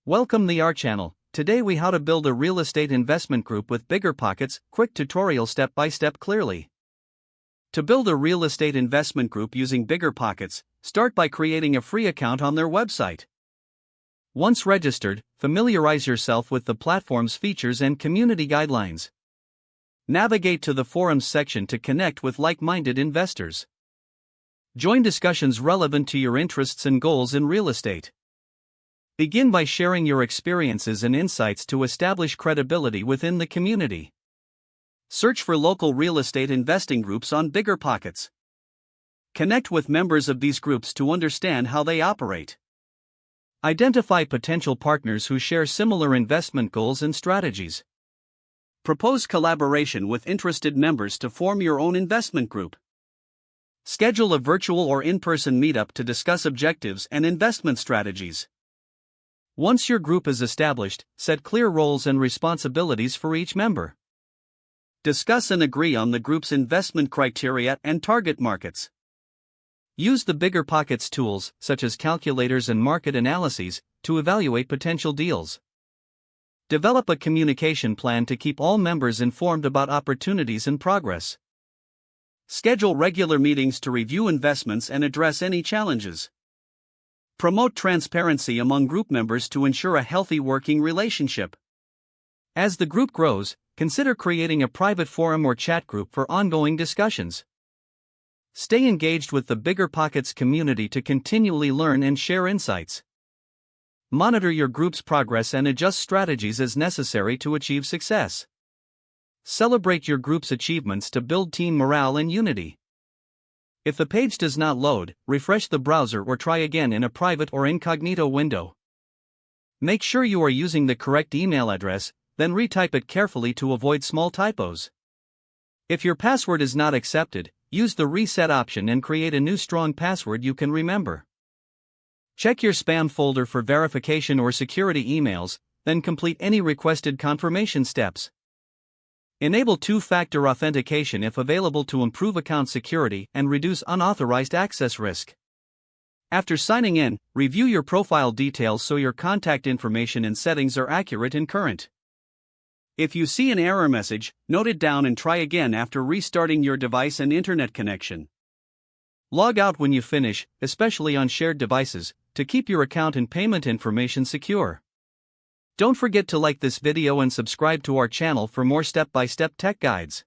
Welcome to our channel. Today we how to build a real estate investment group with BiggerPockets, quick tutorial step by step clearly. To build a real estate investment group using BiggerPockets, start by creating a free account on their website. Once registered, familiarize yourself with the platform's features and community guidelines. Navigate to the forums section to connect with like-minded investors. Join discussions relevant to your interests and goals in real estate. Begin by sharing your experiences and insights to establish credibility within the community. Search for local real estate investing groups on BiggerPockets. Connect with members of these groups to understand how they operate. Identify potential partners who share similar investment goals and strategies. Propose collaboration with interested members to form your own investment group. Schedule a virtual or in-person meetup to discuss objectives and investment strategies. Once your group is established, set clear roles and responsibilities for each member. Discuss and agree on the group's investment criteria and target markets. Use the BiggerPockets tools, such as calculators and market analyses, to evaluate potential deals. Develop a communication plan to keep all members informed about opportunities and progress. Schedule regular meetings to review investments and address any challenges. Promote transparency among group members to ensure a healthy working relationship. As the group grows, consider creating a private forum or chat group for ongoing discussions. Stay engaged with the BiggerPockets community to continually learn and share insights. Monitor your group's progress and adjust strategies as necessary to achieve success. Celebrate your group's achievements to build team morale and unity. If the page does not load, refresh the browser or try again in a private or incognito window. Make sure you are using the correct email address, then retype it carefully to avoid small typos. If your password is not accepted, use the reset option and create a new strong password you can remember. Check your spam folder for verification or security emails, then complete any requested confirmation steps. Enable two-factor authentication if available to improve account security and reduce unauthorized access risk. After signing in, review your profile details so your contact information and settings are accurate and current. If you see an error message, note it down and try again after restarting your device and internet connection. Log out when you finish, especially on shared devices, to keep your account and payment information secure. Don't forget to like this video and subscribe to our channel for more step-by-step tech guides.